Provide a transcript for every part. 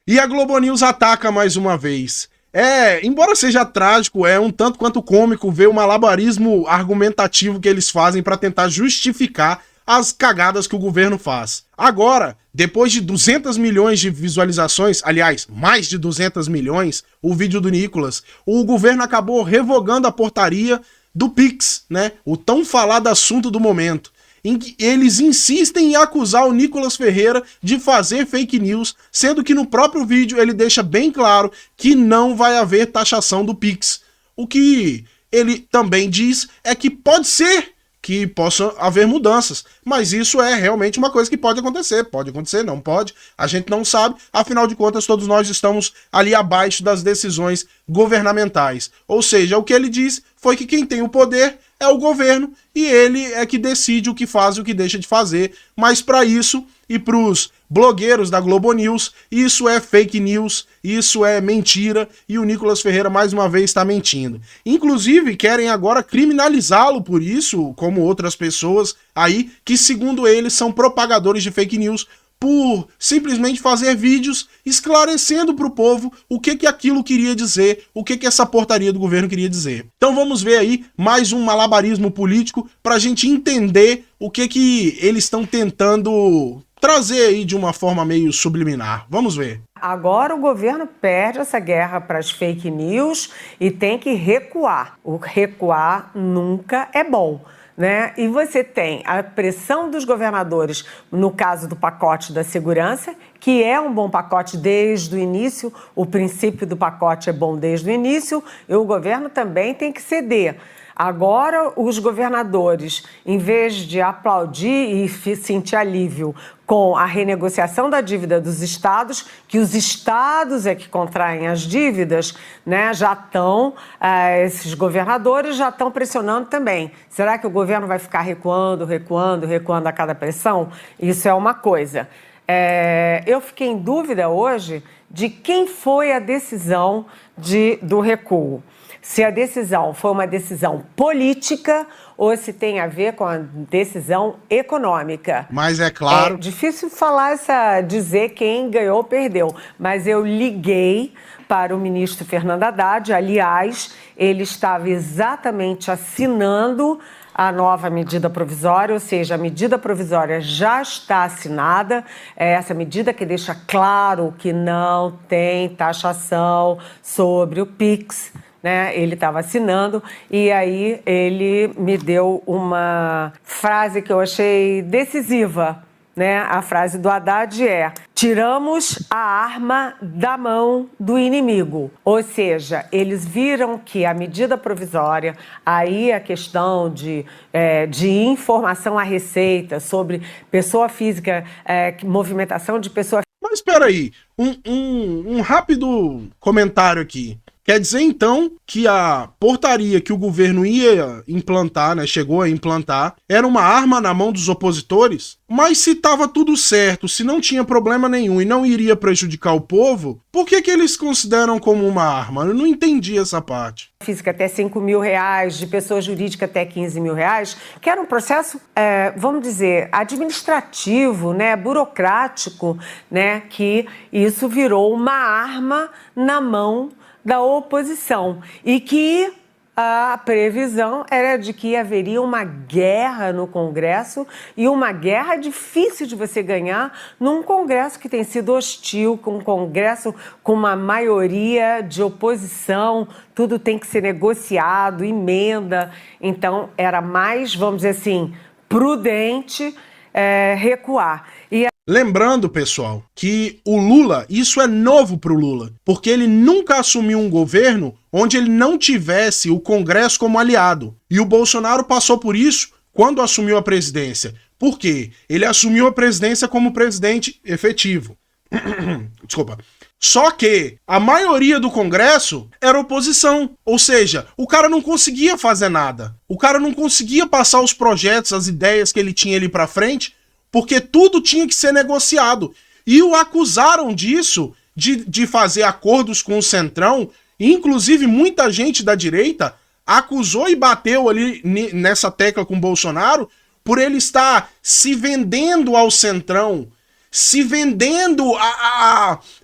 E a Globo News ataca mais uma vez. Embora seja trágico, é um tanto quanto cômico ver o malabarismo argumentativo que eles fazem para tentar justificar as cagadas que o governo faz. Agora, depois de 200 milhões de visualizações, aliás, mais de 200 milhões, o vídeo do Nicolas, o governo acabou revogando a portaria do Pix, né? O tão falado assunto do momento, em que eles insistem em acusar o Nicolas Ferreira de fazer fake news, sendo que no próprio vídeo ele deixa bem claro que não vai haver taxação do Pix. O que ele também diz é que pode ser que possa haver mudanças, mas isso é realmente uma coisa que pode acontecer, não pode, a gente não sabe, afinal de contas todos nós estamos ali abaixo das decisões governamentais, ou seja, o que ele diz foi que quem tem o poder é o governo e ele é que decide o que faz e o que deixa de fazer, mas para isso e para os blogueiros da Globo News, isso é fake news, isso é mentira e o Nicolas Ferreira mais uma vez está mentindo. Inclusive querem agora criminalizá-lo por isso, como outras pessoas aí que segundo eles são propagadores de fake news, por simplesmente fazer vídeos esclarecendo para o povo o que aquilo queria dizer, o que essa portaria do governo queria dizer. Então vamos ver aí mais um malabarismo político para a gente entender o que eles estão tentando trazer aí de uma forma meio subliminar. Vamos ver. Agora o governo perde essa guerra para as fake news e tem que recuar. O recuar nunca é bom, né? E você tem a pressão dos governadores, no caso do pacote da segurança, que é um bom pacote desde o início, o princípio do pacote é bom desde o início, e o governo também tem que ceder. Agora, os governadores, em vez de aplaudir e sentir alívio com a renegociação da dívida dos estados, que os estados é que contraem as dívidas, né, esses governadores já estão pressionando também. Será que o governo vai ficar recuando a cada pressão? Isso é uma coisa. Eu fiquei em dúvida hoje de quem foi a decisão do recuo. Se a decisão foi uma decisão política ou se tem a ver com a decisão econômica. Mas é claro... É difícil dizer quem ganhou ou perdeu, mas eu liguei para o ministro Fernando Haddad, aliás, ele estava exatamente assinando a nova medida provisória, ou seja, a medida provisória já está assinada, essa medida que deixa claro que não tem taxação sobre o Pix, né? Ele estava assinando e aí ele me deu uma frase que eu achei decisiva, né? A frase do Haddad é: tiramos a arma da mão do inimigo. Ou seja, eles viram que a medida provisória, aí a questão de informação à Receita sobre pessoa física, movimentação de pessoa... Mas espera aí, um rápido comentário aqui. Quer dizer, então, que a portaria que o governo ia implantar, né, chegou a implantar, era uma arma na mão dos opositores? Mas se estava tudo certo, se não tinha problema nenhum e não iria prejudicar o povo, por que eles consideram como uma arma? Eu não entendi essa parte. Física até R$5.000, de pessoa jurídica até R$15.000, que era um processo, vamos dizer, administrativo, né, burocrático, né, que isso virou uma arma na mão da oposição e que a previsão era de que haveria uma guerra no Congresso e uma guerra difícil de você ganhar num Congresso que tem sido hostil, com um Congresso com uma maioria de oposição, tudo tem que ser negociado, emenda, então era mais, vamos dizer assim, prudente recuar. Lembrando, pessoal, que o Lula, isso é novo para o Lula, porque ele nunca assumiu um governo onde ele não tivesse o Congresso como aliado. E o Bolsonaro passou por isso quando assumiu a presidência. Por quê? Ele assumiu a presidência como presidente efetivo. Desculpa. Só que a maioria do Congresso era oposição, ou seja, o cara não conseguia fazer nada. O cara não conseguia passar os projetos, as ideias que ele tinha ali para frente, porque tudo tinha que ser negociado. E o acusaram disso, de fazer acordos com o Centrão, e inclusive muita gente da direita acusou e bateu ali nessa tecla com o Bolsonaro por ele estar se vendendo ao Centrão, se vendendo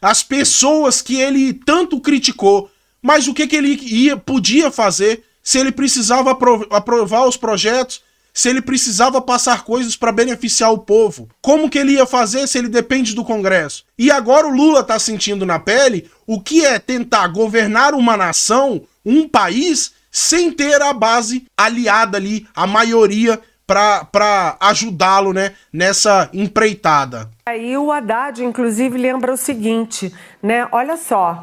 as pessoas que ele tanto criticou. Mas o que ele podia fazer se ele precisava aprovar os projetos, se ele precisava passar coisas para beneficiar o povo? Como que ele ia fazer se ele depende do Congresso? E agora o Lula está sentindo na pele o que é tentar governar uma nação, um país, sem ter a base aliada ali, a maioria, para ajudá-lo, né, nessa empreitada. Aí o Haddad, inclusive, lembra o seguinte, né? Olha só,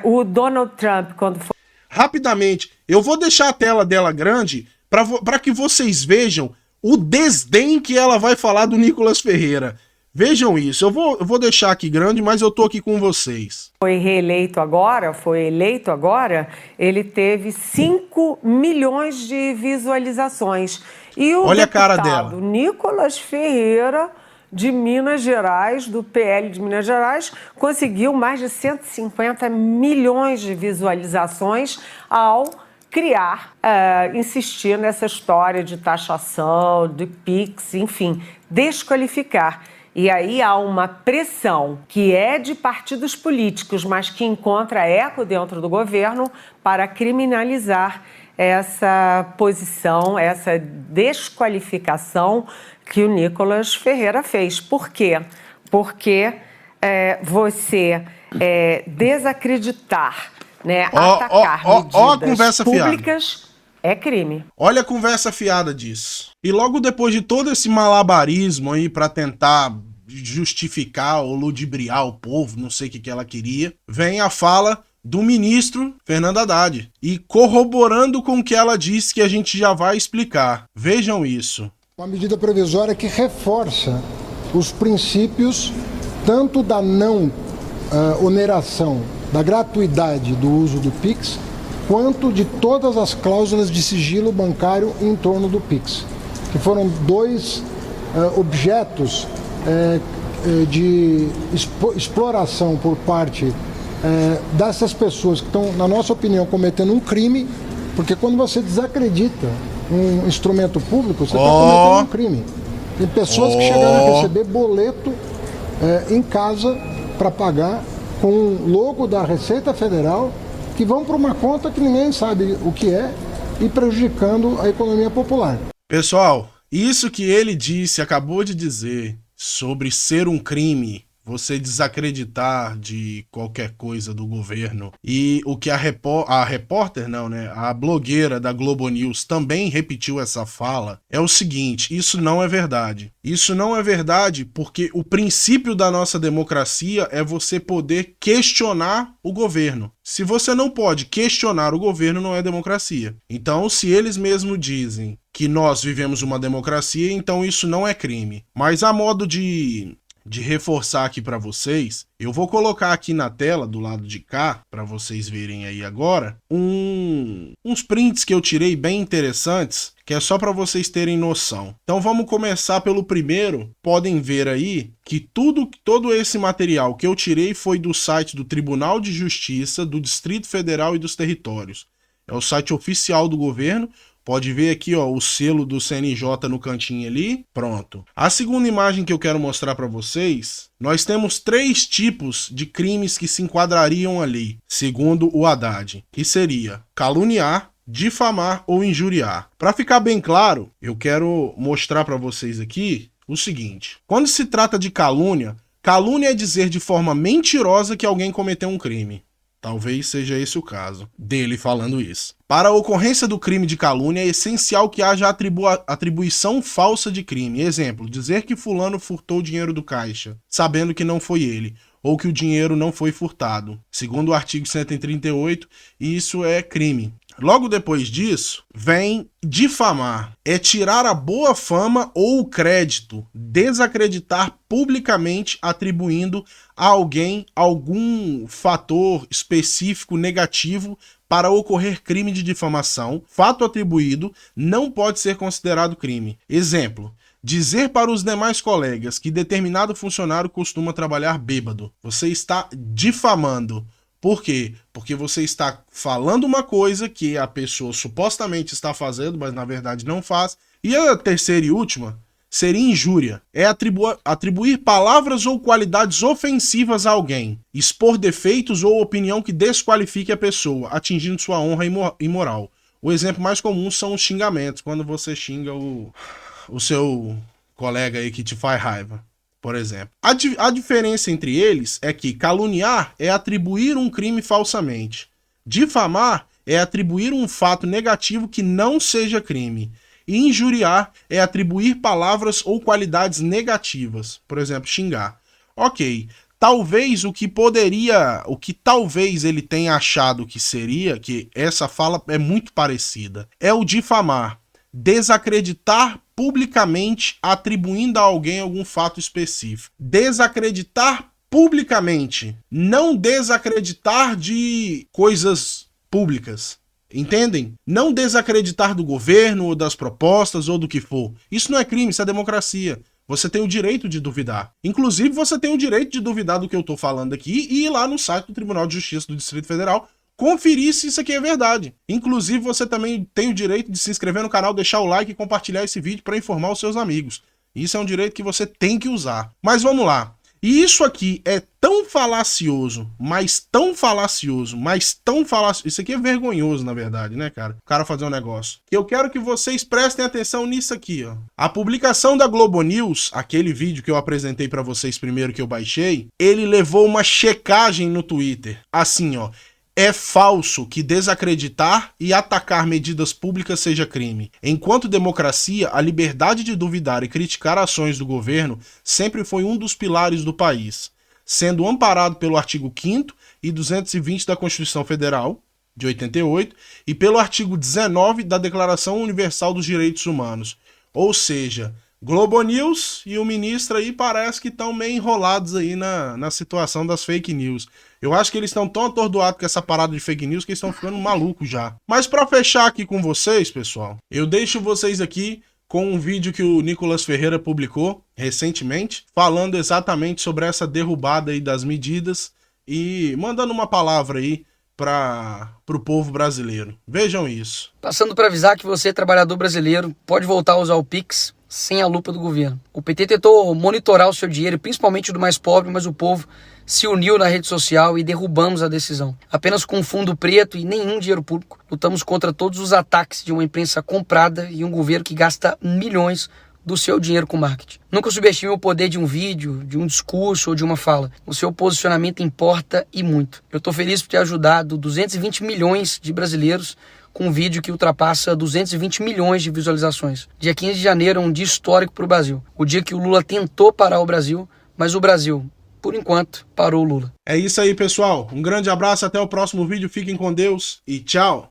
o Donald Trump, quando foi... Rapidamente, eu vou deixar a tela dela grande para que vocês vejam o desdém que ela vai falar do Nicolas Ferreira. Vejam isso, eu vou deixar aqui grande, mas eu tô aqui com vocês. Foi eleito agora, ele teve 5 milhões de visualizações. E o Olha a cara dela. Nicolas Ferreira, de Minas Gerais, do PL de Minas Gerais, conseguiu mais de 150 milhões de visualizações ao insistir nessa história de taxação, de PIX, enfim, desqualificar. E aí há uma pressão que é de partidos políticos, mas que encontra eco dentro do governo para criminalizar essa posição, essa desqualificação que o Nicolas Ferreira fez. Por quê? Porque você desacreditar, né, atacar medidas públicas é crime. Olha a conversa fiada disso. E logo depois de todo esse malabarismo aí para tentar justificar ou ludibriar o povo, não sei o que ela queria, vem a fala do ministro Fernando Haddad e corroborando com o que ela disse, que a gente já vai explicar. Vejam isso. Uma medida provisória que reforça os princípios tanto da não oneração, da gratuidade do uso do PIX, quanto de todas as cláusulas de sigilo bancário em torno do PIX, que foram dois objetos de exploração por parte dessas pessoas que estão, na nossa opinião, cometendo um crime, porque quando você desacredita um instrumento público, você está cometendo um crime. Tem pessoas que chegaram a receber boleto em casa para pagar com o logo da Receita Federal, que vão para uma conta que ninguém sabe o que é e prejudicando a economia popular. Pessoal, isso que ele disse, acabou de dizer, sobre ser um crime, você desacreditar de qualquer coisa do governo, e o que a repórter, não, né, a blogueira da Globo News também repetiu essa fala, é o seguinte: isso não é verdade. Isso não é verdade porque o princípio da nossa democracia é você poder questionar o governo. Se você não pode questionar o governo, não é democracia. Então, se eles mesmos dizem que nós vivemos uma democracia, então isso não é crime. Mas a modo de reforçar aqui para vocês, eu vou colocar aqui na tela do lado de cá, para vocês verem aí agora, uns prints que eu tirei bem interessantes, que é só para vocês terem noção. Então vamos começar pelo primeiro. Podem ver aí que todo esse material que eu tirei foi do site do Tribunal de Justiça do Distrito Federal e dos Territórios. É o site oficial do governo. Pode ver aqui, ó, o selo do CNJ no cantinho ali. Pronto. A segunda imagem que eu quero mostrar para vocês, nós temos 3 tipos de crimes que se enquadrariam ali, segundo o Haddad, que seria caluniar, difamar ou injuriar. Para ficar bem claro, eu quero mostrar para vocês aqui o seguinte: quando se trata de calúnia, calúnia é dizer de forma mentirosa que alguém cometeu um crime. Talvez seja esse o caso dele falando isso. Para a ocorrência do crime de calúnia, é essencial que haja atribuição falsa de crime. Exemplo, dizer que fulano furtou o dinheiro do caixa, sabendo que não foi ele, ou que o dinheiro não foi furtado. Segundo o artigo 138, isso é crime. Logo depois disso, vem difamar. É tirar a boa fama ou o crédito, desacreditar publicamente atribuindo a alguém algum fator específico negativo para ocorrer crime de difamação. Fato atribuído não pode ser considerado crime. Exemplo, dizer para os demais colegas que determinado funcionário costuma trabalhar bêbado. Você está difamando. Por quê? Porque você está falando uma coisa que a pessoa supostamente está fazendo, mas na verdade não faz. E a terceira e última seria injúria. É atribuir palavras ou qualidades ofensivas a alguém, expor defeitos ou opinião que desqualifique a pessoa, atingindo sua honra e moral. O exemplo mais comum são os xingamentos, quando você xinga o seu colega aí que te faz raiva, por exemplo. A diferença entre eles é que caluniar é atribuir um crime falsamente. Difamar é atribuir um fato negativo que não seja crime. E injuriar é atribuir palavras ou qualidades negativas, por exemplo, xingar. Ok, talvez o que talvez ele tenha achado que seria, que essa fala é muito parecida, é o difamar, desacreditar publicamente atribuindo a alguém algum fato específico. Desacreditar publicamente, não desacreditar de coisas públicas. Entendem? Não desacreditar do governo, ou das propostas, ou do que for. Isso não é crime, isso é democracia. Você tem o direito de duvidar. Inclusive, você tem o direito de duvidar do que eu tô falando aqui e ir lá no site do Tribunal de Justiça do Distrito Federal conferir se isso aqui é verdade. Inclusive, você também tem o direito de se inscrever no canal, deixar o like e compartilhar esse vídeo para informar os seus amigos. Isso é um direito que você tem que usar. Mas vamos lá. E isso aqui é tão falacioso, mas tão falacioso, mas tão falacioso. Isso aqui é vergonhoso, na verdade, né, cara? O cara fazer um negócio. Que eu quero que vocês prestem atenção nisso aqui, ó. A publicação da Globo News, aquele vídeo que eu apresentei pra vocês primeiro que eu baixei, ele levou uma checagem no Twitter. Assim, ó. É falso que desacreditar e atacar medidas públicas seja crime. Enquanto democracia, a liberdade de duvidar e criticar ações do governo sempre foi um dos pilares do país, sendo amparado pelo artigo 5º e 220 da Constituição Federal, de 88, e pelo artigo 19 da Declaração Universal dos Direitos Humanos. Ou seja, Globo News e o ministro aí parece que estão meio enrolados aí na situação das fake news. Eu acho que eles estão tão atordoados com essa parada de fake news que eles estão ficando malucos já. Mas para fechar aqui com vocês, pessoal, eu deixo vocês aqui com um vídeo que o Nicolas Ferreira publicou recentemente, falando exatamente sobre essa derrubada aí das medidas e mandando uma palavra aí para o povo brasileiro. Vejam isso. Passando para avisar que você, trabalhador brasileiro, pode voltar a usar o Pix sem a lupa do governo. O PT tentou monitorar o seu dinheiro, principalmente do mais pobre, mas o povo se uniu na rede social e derrubamos a decisão. Apenas com um fundo preto e nenhum dinheiro público, lutamos contra todos os ataques de uma imprensa comprada e um governo que gasta milhões do seu dinheiro com marketing. Nunca subestime o poder de um vídeo, de um discurso ou de uma fala. O seu posicionamento importa e muito. Eu estou feliz por ter ajudado 220 milhões de brasileiros com um vídeo que ultrapassa 220 milhões de visualizações. Dia 15 de janeiro é um dia histórico para o Brasil. O dia que o Lula tentou parar o Brasil, mas o Brasil, por enquanto, parou o Lula. É isso aí, pessoal. Um grande abraço, até o próximo vídeo. Fiquem com Deus e tchau!